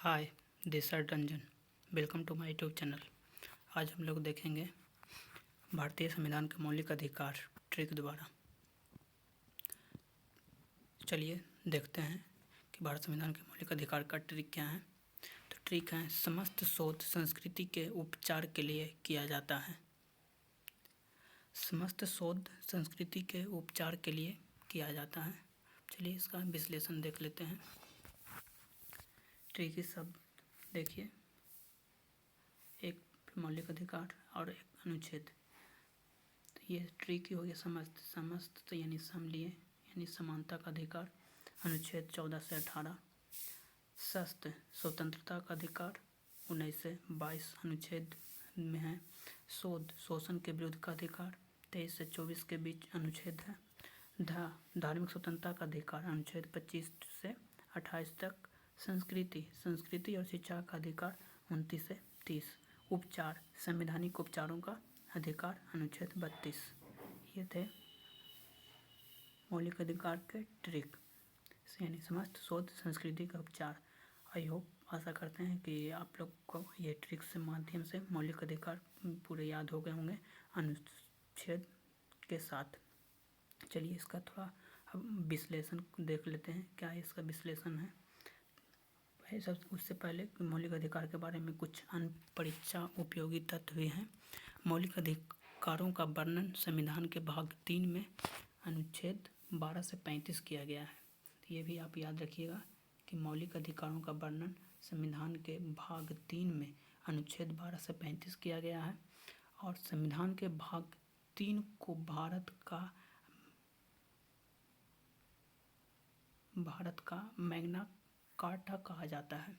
Hi, this are Ranjan. Welcome to my YouTube channel. आज हम लोग देखेंगे भारतीय संविधान के मौलिक अधिकार ट्रिक द्वारा। चलिए देखते हैं कि भारत संविधान के मौलिक अधिकार का ट्रिक क्या है। तो ट्रिक है, समस्त शोध संस्कृति के उपचार के लिए किया जाता है। समस्त शोध संस्कृति के उपचार के लिए किया जाता है। चलिए इसका विश्लेषण देख लेते हैं। ट्रिक शब्द देखिए, एक मौलिक अधिकार और एक अनुच्छेद। तो ये ट्रिक हो गया समस्त तो यानी समलिए यानी समानता का अधिकार, अनुच्छेद 14 से 18। शस्त्र स्वतंत्रता का अधिकार 19 से 22 अनुच्छेद में है। शोध शोषण के विरुद्ध का अधिकार 23 से 24 के बीच अनुच्छेद है। धार्मिक स्वतंत्रता का अधिकार अनुच्छेद 25 से 28 तक। संस्कृति और शिक्षा का अधिकार 29 से 30। उपचार संवैधानिक उपचारों का अधिकार अनुच्छेद 32। ये थे मौलिक अधिकार के ट्रिक, यानी समस्त शोध संस्कृति का उपचार। आई होप, आशा करते हैं कि आप लोग को ये ट्रिक से माध्यम से मौलिक अधिकार पूरे याद हो गए होंगे अनुच्छेद के साथ। चलिए इसका थोड़ा अब विश्लेषण देख लेते हैं, क्या इसका विश्लेषण है। उससे पहले मौलिक अधिकार के बारे में कुछ अन्य परीक्षा उपयोगी तथ्य भी हैं। मौलिक अधिकारों का वर्णन संविधान के भाग 3 में अनुच्छेद 12 से 35 किया गया है। तो ये भी आप याद रखिएगा कि मौलिक अधिकारों का वर्णन संविधान के भाग 3 में अनुच्छेद 12 से 35 किया गया है। और संविधान के भाग 3 को भारत का मैग्ना कार्टा कहा जाता है।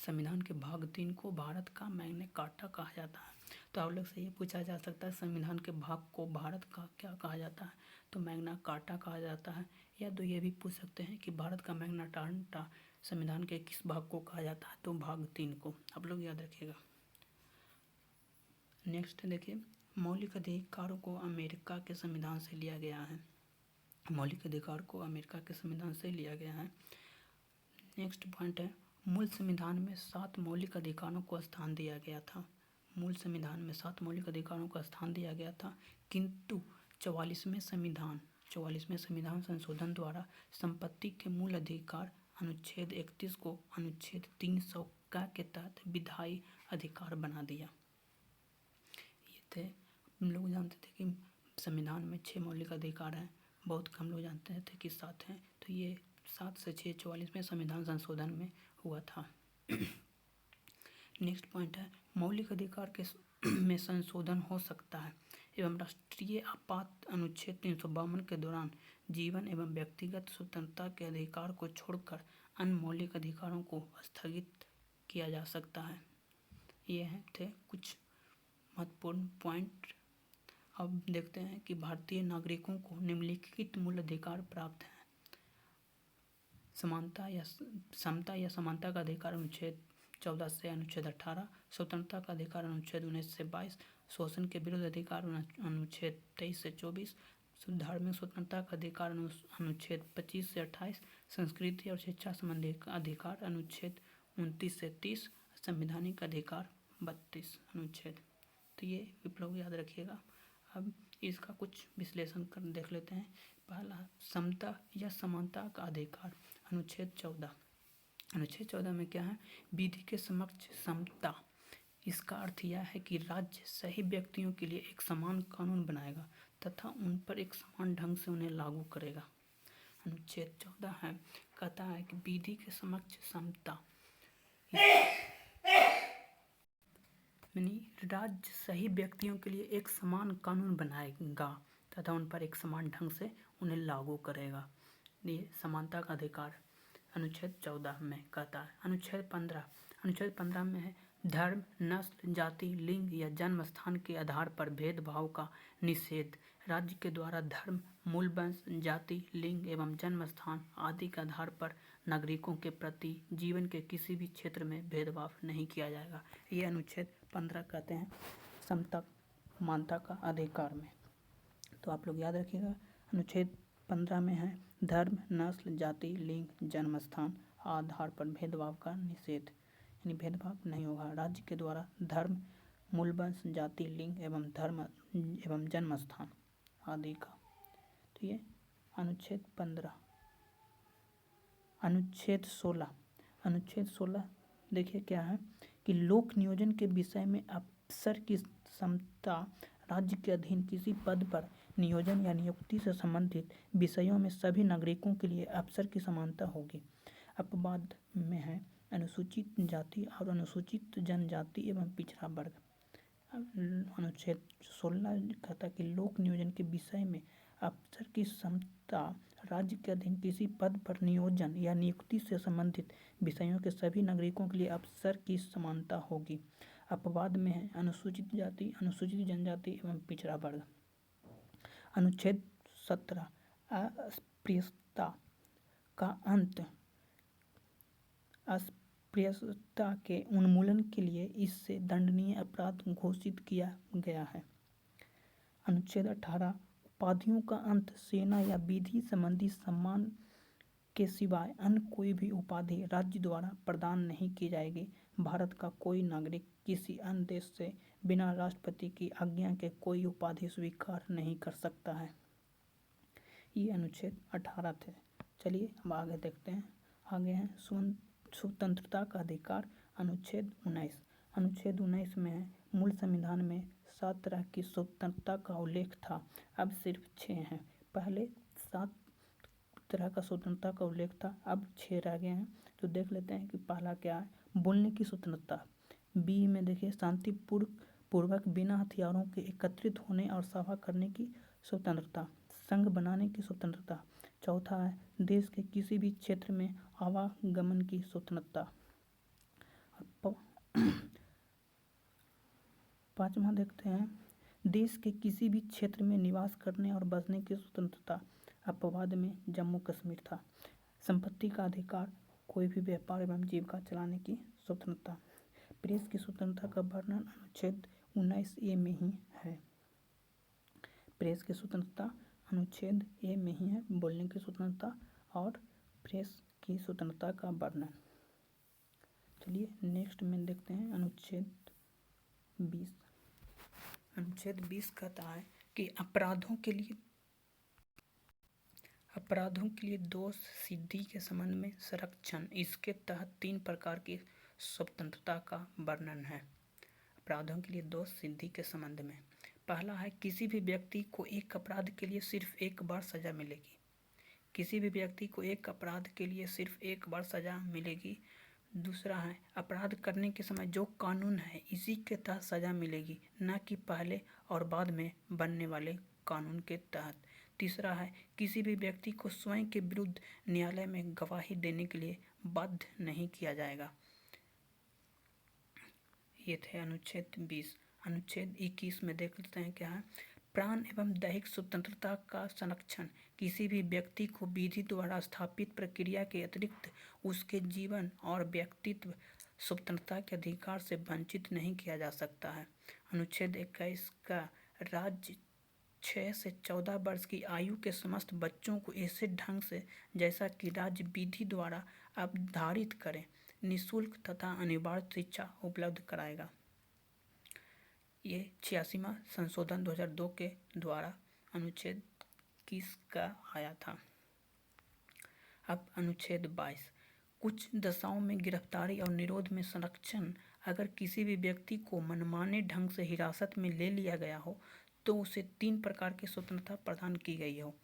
संविधान के भाग 3 को भारत का मैग्ना कार्टा कहा जाता है। तो आप लोग से ये पूछा जा सकता है, संविधान के भाग को भारत का क्या कहा जाता है? तो मैग्ना कार्टा कहा जाता है। या तो ये भी पूछ सकते हैं कि भारत का मैग्ना कार्टा संविधान के किस भाग को कहा जाता है? तो भाग 3 को। आप लोग याद रखिएगा। नेक्स्ट देखिए, मौलिक अधिकारों को अमेरिका के संविधान से लिया गया है। मौलिक अधिकार को अमेरिका के संविधान से लिया गया है। नेक्स्ट पॉइंट है, मूल संविधान में 7 मौलिक अधिकारों को स्थान दिया गया था। मूल संविधान में 7 मौलिक अधिकारों का स्थान दिया गया था, किंतु 44वें संविधान संशोधन द्वारा संपत्ति के मूल अधिकार अनुच्छेद 31 को अनुच्छेद 300 के तहत विधायी अधिकार बना दिया। ये थे, हम लोग जानते थे कि संविधान में 6 मौलिक अधिकार हैं, बहुत कम लोग जानते थे कि 7 हैं। तो ये 7 से 6 44वें संविधान संशोधन में हुआ था। नेक्स्ट पॉइंट है, मौलिक अधिकार के में संशोधन हो सकता है एवं राष्ट्रीय आपात अनुच्छेद 352 के दौरान जीवन एवं व्यक्तिगत स्वतंत्रता के अधिकार को छोड़कर अन्य मौलिक अधिकारों को स्थगित किया जा सकता है। ये थे कुछ महत्वपूर्ण पॉइंट। अब देखते हैं कि भारतीय नागरिकों को निम्नलिखित मूल अधिकार प्राप्त हैं। समता या समानता का अधिकार अनुच्छेद 14 से अनुच्छेद 18। स्वतंत्रता का अधिकार अनुच्छेद 19 से 22। शोषण के विरुद्ध अधिकार अनुच्छेद 23 से 24। धार्मिक स्वतंत्रता का अधिकार अनुच्छेद 25 से 28। संस्कृति और शिक्षा संबंधी अधिकार अनुच्छेद 29 से 30। संवैधानिक अधिकार 32 अनुच्छेद। तो ये लोग याद रखिएगा। अब इसका कुछ विश्लेषण कर देख लेते हैं। पहला, समता या समानता का अधिकार अनुच्छेद 14। अनुच्छेद 14 में क्या है? विधि के समक्ष समता। इसका अर्थ यह है कि राज्य सही व्यक्तियों के लिए एक समान कानून बनाएगा तथा उन पर एक समान ढंग से उन्हें लागू करेगा। अनुच्छेद 14 है, कहता है कि विधि के समक्ष समता, यानी राज्य सही व्यक्तियों के लिए एक समान कानून बनाएगा तथा उन पर एक समान ढंग से उन्हें लागू करेगा। ये समानता का अधिकार अनुच्छेद 14 में कहता है। अनुच्छेद 15 में है, धर्म, नस्ल, जाति, लिंग या जन्म स्थान के आधार पर भेदभाव का निषेध। राज्य के द्वारा धर्म, मूल वंश, जाति, लिंग एवं जन्म स्थान आदि के आधार पर नागरिकों के प्रति जीवन के किसी भी क्षेत्र में भेदभाव नहीं किया जाएगा। ये अनुच्छेद 15 कहते हैं समता समानता का अधिकार में। तो आप लोग याद रखिएगा, अनुच्छेद 15 में है, धर्म, नस्ल, जाति, लिंग, जन्म स्थान आधार पर भेदभाव का निषेध, यानी भेदभाव नहीं होगा। राज्य के द्वारा धर्म, मूल वंश, जाति, लिंग एवं धर्म एवं जन्म स्थान आदि का। तो ये अनुच्छेद 15। अनुच्छेद 16। अनुच्छेद 16 देखिए क्या है कि लोक नियोजन के विषय में अफसर की क्षमता, राज्य के अधीन किसी पद पर नियोजन या नियुक्ति से संबंधित विषयों में सभी नागरिकों के लिए अफसर की समानता होगी। अपवाद में है अनुसूचित जाति और अनुसूचित जनजाति एवं पिछड़ा वर्ग। अनुच्छेद 16 कहता है कि लोक नियोजन के विषय में अफसर की क्षमता, राज्य के अधीन किसी पद पर नियोजन या नियुक्ति से संबंधित विषयों के सभी नागरिकों के लिए अफसर की समानता होगी। अपवाद में है अनुसूचित जाति, अनुसूचित जनजाति एवं पिछड़ा वर्ग। अनुच्छेद 17 अस्पृश्यता का अंत, अस्पृश्यता के उन्मूलन के लिए इससे दंडनीय अपराध घोषित किया गया है। अनुच्छेद 18 उपाधियों का अंत, सेना या विधि संबंधी सम्मान के सिवाय अन्य कोई भी उपाधि राज्य द्वारा प्रदान नहीं की जाएगी। भारत का कोई नागरिक किसी अन्य देश से बिना राष्ट्रपति की आज्ञा के कोई उपाधि स्वीकार नहीं कर सकता है। ये अनुच्छेद 18 थे। चलिए अब आगे देखते हैं। आगे है स्वतंत्रता का अधिकार, अनुच्छेद 19। अनुच्छेद 19 में है मूल संविधान में 7 तरह की स्वतंत्रता का उल्लेख था, अब सिर्फ 6 हैं। पहले 7 तरह का स्वतंत्रता का उल्लेख था, अब 6 रह गए हैं। तो देख लेते हैं कि पहला क्या है। बोलने की स्वतंत्रता, बी में देखिए शांतिपूर्वक बिना हथियारों के एकत्रित होने और सभा करने की स्वतंत्रता, संघ बनाने की स्वतंत्रता। चौथा है देश के किसी भी क्षेत्र में आवागमन की स्वतंत्रता। पांचवा देखते हैं देश के किसी भी क्षेत्र में निवास करने और बसने की स्वतंत्रता। अपवाद में जम्मू कश्मीर था। संपत्ति का अधिकार, कोई भी व्यापार एवं जीविका चलाने की स्वतंत्रता। प्रेस की स्वतंत्रता का वर्णन अनुच्छेद 19A में ही है। प्रेस की स्वतंत्रता अनुच्छेद ए में ही है, बोलने की स्वतंत्रता और प्रेस की स्वतंत्रता का वर्णन। चलिए नेक्स्ट में देखते हैं अनुच्छेद 20। अनुच्छेद 20 कहता है कि अपराधों के लिए दोष सिद्धि के संबंध में संरक्षण। इसके तहत 3 प्रकार की स्वतंत्रता का वर्णन है। अपराधों के लिए दोष सिद्धि के संबंध में पहला है किसी भी व्यक्ति को एक अपराध के लिए सिर्फ एक बार सजा मिलेगी। किसी भी व्यक्ति को एक अपराध के लिए सिर्फ एक बार सजा मिलेगी। दूसरा है अपराध करने के समय जो कानून है इसी के तहत सजा मिलेगी, न कि पहले और बाद में बनने वाले कानून के तहत। तीसरा है किसी भी व्यक्ति को स्वयं के विरुद्ध न्यायालय में गवाही देने के लिए बाध्य नहीं किया जाएगा। ये थे अनुच्छेद 20। अनुच्छेद 21 में देख लेते हैं क्या है। प्राण एवं दैहिक स्वतंत्रता का संरक्षण। किसी भी व्यक्ति को विधि द्वारा स्थापित प्रक्रिया के अतिरिक्त उसके जीवन और व्यक्तित्व स्वतंत्रता के अधिकार से वंचित नहीं किया जा सकता है। अनुच्छेद 21 का राज्य 6 से 14 वर्ष की आयु के समस्त बच्चों को ऐसे ढंग से जैसा कि राज्य विधि द्वारा अवधारित करें निःशुल्क तथा अनिवार्य शिक्षा उपलब्ध कराएगा। ये 86वां संशोधन 2002 के द्वारा अनुच्छेद 21 का आया था। अब अनुच्छेद 22। कुछ दशाओं में गिरफ्तारी और निरोध में संरक्षण। अगर किसी भी व्यक्ति को मनमाने ढंग से हिरासत में ले लिया गया हो तो उसे 3 प्रकार की स्वतंत्रता प्रदान की गई हो।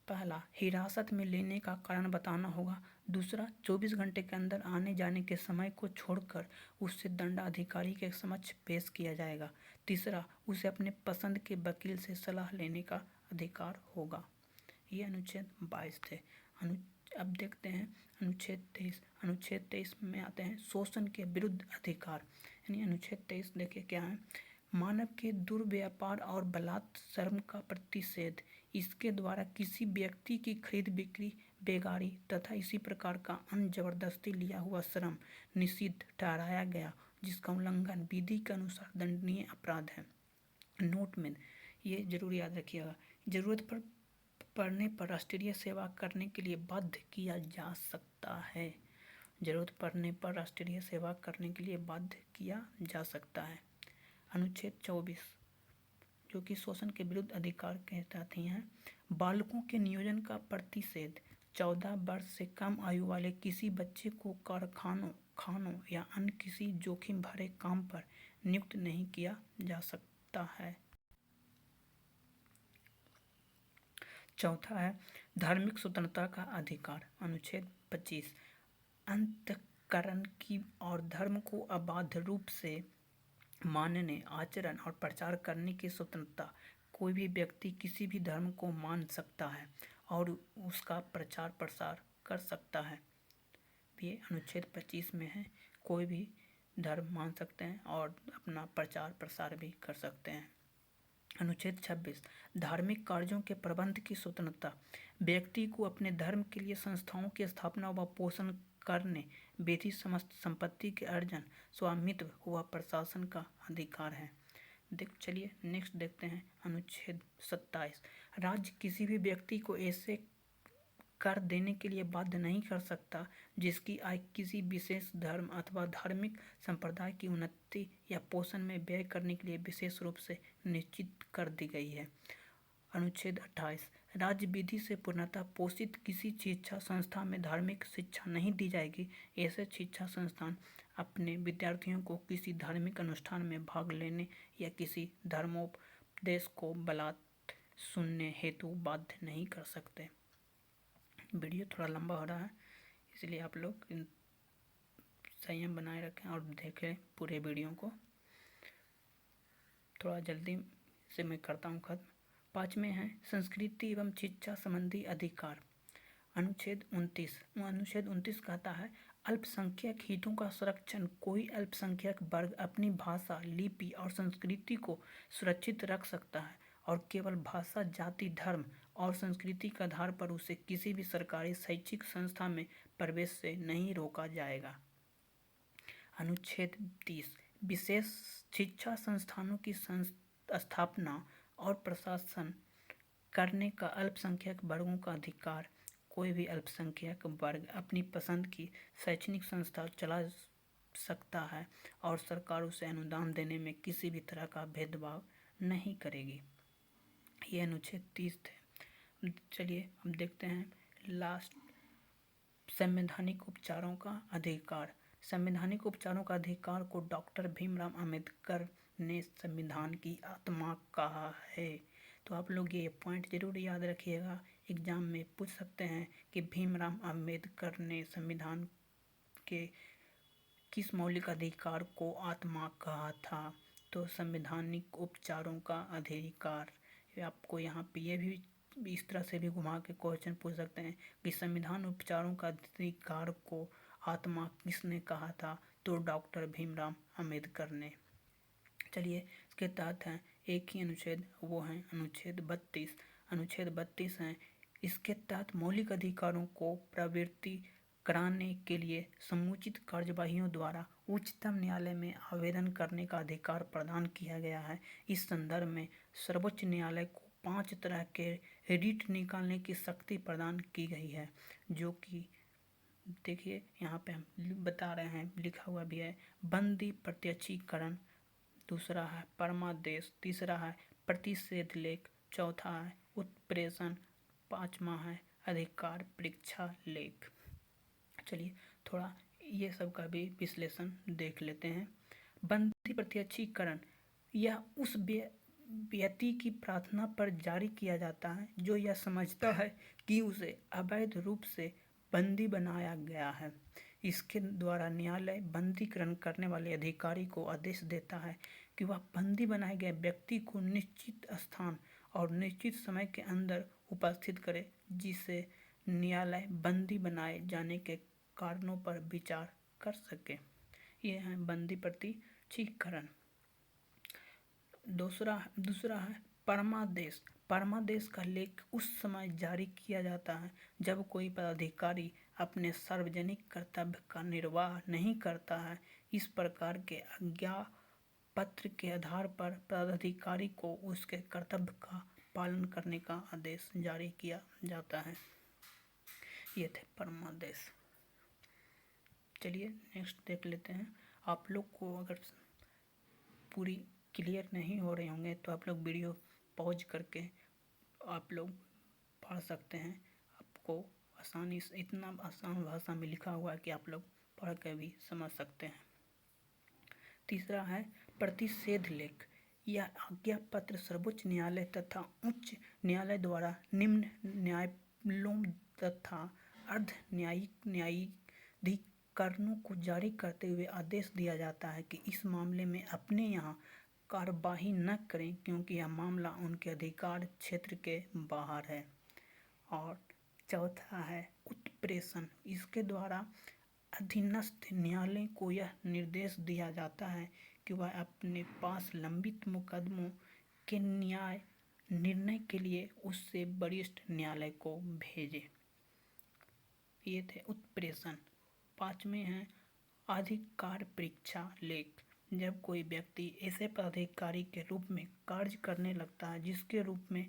पहला, हिरासत में लेने का कारण बताना होगा। दूसरा, 24 घंटे के अंदर आने जाने के समय को छोड़कर उसे दंडाधिकारी के समक्ष पेश किया जाएगा। तीसरा, उसे अपने पसंद के वकील से सलाह लेने का अधिकार होगा। ये अनुच्छेद 22 थे। अब देखते हैं अनुच्छेद 23। अनुच्छेद 23 में आते हैं शोषण के विरुद्ध अधिकार। यानी अनुच्छेद 23 देखिए क्या है। मानव के दुर्व्यापार और बलात्सर्म का प्रतिषेध। इसके द्वारा किसी व्यक्ति की खरीद बिक्री, बेगारी तथा इसी प्रकार का अन्य जबरदस्ती लिया हुआ श्रम निषिद्ध ठहराया गया, जिसका उल्लंघन विधि के अनुसार दंडनीय अपराध है। नोट में ये जरूर याद रखिएगा, जरूरत पड़ने पर राष्ट्रीय सेवा करने के लिए बाध्य किया जा सकता है। जरूरत पड़ने पर राष्ट्रीय सेवा करने के लिए बाध्य किया जा सकता है। अनुच्छेद 24 जो कि शोषण के विरुद्ध अधिकार के तहत ही है। बालकों के नियोजन का प्रतिषेध। 14 वर्ष से कम आयु वाले किसी बच्चे को कारखानों, खानों या अन्य किसी जोखिम भरे काम पर नियुक्त नहीं किया जा सकता है। चौथा है धार्मिक स्वतंत्रता का अधिकार। अनुच्छेद 25 अंतःकरण की और धर्म को अबाध रूप से मानने, आचरण और प्रचार करने की स्वतंत्रता। कोई भी व्यक्ति किसी भी धर्म को मान सकता है और उसका प्रचार प्रसार कर सकता है। ये अनुच्छेद 25 में है। कोई भी धर्म मान सकते हैं और अपना प्रचार प्रसार भी कर सकते हैं। अनुच्छेद 26 धार्मिक कार्यों के प्रबंध की स्वतंत्रता। व्यक्ति को अपने धर्म के लिए संस्थाओं की स्थापना व पोषण करने, विधि समस्त संपत्ति के अर्जन, स्वामित्व व प्रशासन का अधिकार है। चलिए नेक्स्ट देखते हैं अनुच्छेद 27 राज्य किसी भी व्यक्ति को ऐसे कर देने के लिए बाध्य नहीं कर सकता जिसकी आय किसी विशेष धर्म अथवा धार्मिक संप्रदाय की उन्नति या पोषण में व्यय करने के लिए विशेष रूप से निश्चित कर दी गई है। अनुच्छेद 28 राज्य विधि से पूर्णतः पोषित किसी शिक्षा संस्था में धार्मिक शिक्षा नहीं दी जाएगी। ऐसे शिक्षा संस्थान अपने विद्यार्थियों को किसी धार्मिक अनुष्ठान में भाग लेने या किसी धर्मोपदेश को बलात् सुनने हेतु बाध्य नहीं कर सकते। वीडियो थोड़ा लंबा हो रहा है, इसलिए आप लोग संयम बनाए रखें और देखें पूरे वीडियो को। थोड़ा जल्दी से मैं करता हूँ खत्म। 5 में है संस्कृति एवं शिक्षा संबंधी अधिकार। अनुच्छेद 29 कहता है अल्पसंख्यक हितों का संरक्षण। कोई अल्पसंख्यक वर्ग अपनी भाषा, लिपि और संस्कृति को सुरक्षित रख सकता है और केवल भाषा, जाति, धर्म और संस्कृति के आधार पर उसे किसी भी सरकारी शैक्षिक संस्था में प्रवेश से नहीं रोका जाएगा। अनुच्छेद 30 विशेष शिक्षा संस्थानों की स्थापना और प्रशासन करने का अल्पसंख्यक वर्गों का अधिकार। कोई भी अल्पसंख्यक वर्ग अपनी पसंद की शैक्षणिक संस्था चला सकता है और सरकार उसे अनुदान देने में किसी भी तरह का भेदभाव नहीं करेगी। ये अनुच्छेद 30 थे। चलिए अब देखते हैं लास्ट संवैधानिक उपचारों का अधिकार। संवैधानिक उपचारों का अधिकार को डॉक्टर भीमराव अंबेडकर ने संविधान की आत्मा कहा है। तो आप लोग ये पॉइंट जरूर याद रखिएगा, एग्जाम में पूछ सकते हैं कि भीमराव अंबेडकर ने संविधान के किस मौलिक अधिकार को आत्मा कहा था। तो संवैधानिक उपचारों का अधिकार। आपको यहाँ पे ये भी इस तरह से भी घुमा के क्वेश्चन पूछ सकते हैं कि संविधान उपचारों का अधिकार को आत्मा किसने कहा था। तो डॉक्टर भीमराव अंबेडकर ने। चलिए इसके तहत हैं एक ही अनुच्छेद, वो है अनुच्छेद 32। अनुच्छेद 32 है इसके तहत मौलिक अधिकारों को प्रवृत्ति कराने के लिए समुचित कार्यवाहियों द्वारा उच्चतम न्यायालय में आवेदन करने का अधिकार प्रदान किया गया है। इस संदर्भ में सर्वोच्च न्यायालय को 5 तरह के रिट निकालने की शक्ति प्रदान की गई है, जो कि देखिए यहाँ पे हम बता रहे हैं, लिखा हुआ भी है। बंदी प्रत्यक्षीकरण, दूसरा है परमादेश, तीसरा है प्रतिषेध लेख, चौथा है उत्प्रेषण, 5वां है अधिकार परीक्षा लेख। चलिए थोड़ा ये सब का भी विश्लेषण देख लेते हैं। बंदी प्रत्यक्षीकरण यह उस व्यक्ति की प्रार्थना पर जारी किया जाता है जो यह समझता है कि उसे अवैध रूप से बंदी बनाया गया है। इसके द्वारा न्यायालय बंदीकरण करने वाले अधिकारी को आदेश देता है कि वह बंदी बनाए गए व्यक्ति को निश्चित स्थान और निश्चित समय के अंदर उपस्थित करे, जिससे न्यायालय बंदी बनाए जाने के कारणों पर विचार कर सके। ये है बंदी प्रत्यक्षीकरण। दूसरा है परमादेश। परमादेश का लेख उस समय जारी किया जाता है जब कोई पदाधिकारी अपने सार्वजनिक कर्तव्य का निर्वाह नहीं करता है। इस प्रकार के आज्ञा पत्र के आधार पर पदाधिकारी को उसके कर्तव्य का पालन करने का आदेश जारी किया जाता है। ये थे परमादेश। चलिए नेक्स्ट देख लेते हैं। आप लोग को अगर पूरी क्लियर नहीं हो रहे होंगे तो आप लोग वीडियो पॉज करके आप लोग पढ़ सकते हैं। आपको आसानी से, इतना आसान भाषा में लिखा हुआ है कि आप लोग पढ़ के भी समझ सकते हैं। तीसरा है प्रतिषेध लेख। यह आज्ञा पत्र सर्वोच्च न्यायालय तथा उच्च न्यायालय द्वारा निम्न न्यायालयों तथा अर्ध न्यायिक न्यायाधिकरणों को जारी करते हुए आदेश दिया जाता है कि इस मामले में अपने यहाँ कार्यवाही न करें, क्योंकि यह मामला उनके अधिकार क्षेत्र के बाहर है। और चौथा है उत्प्रेषण। इसके द्वारा अधीनस्थ न्यायालय को यह निर्देश दिया जाता है कि वह अपने पास लंबित मुकदमों के न्याय निर्णय के लिए उससे वरिष्ठ न्यायालय को भेजे। ये थे उत्प्रेषण। पांचवें हैं अधिकार परीक्षा लेख। जब कोई व्यक्ति ऐसे पदाधिकारी के रूप में कार्य करने लगता है जिसके रूप में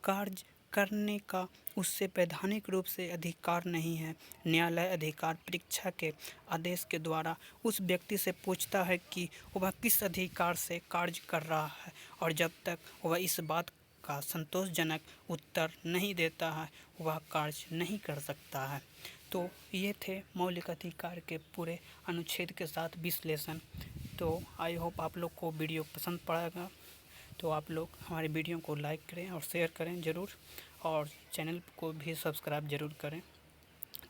कार्य करने का उससे वैधानिक रूप से अधिकार नहीं है, न्यायालय अधिकार परीक्षा के आदेश के द्वारा उस व्यक्ति से पूछता है कि वह किस अधिकार से कार्य कर रहा है, और जब तक वह इस बात का संतोषजनक उत्तर नहीं देता है वह कार्य नहीं कर सकता है। तो ये थे मौलिक अधिकार के पूरे अनुच्छेद के साथ विश्लेषण। तो आई होप आप लोग को वीडियो पसंद पड़ेगा। तो आप लोग हमारे वीडियो को लाइक करें और शेयर करें ज़रूर, और चैनल को भी सब्सक्राइब ज़रूर करें।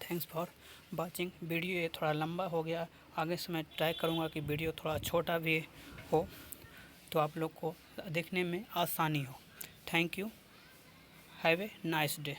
Thanks for watching. वीडियो ये थोड़ा लंबा हो गया, आगे से मैं ट्राई करूँगा कि वीडियो थोड़ा छोटा भी हो तो आप लोग को देखने में आसानी हो। Thank you. Have a nice day.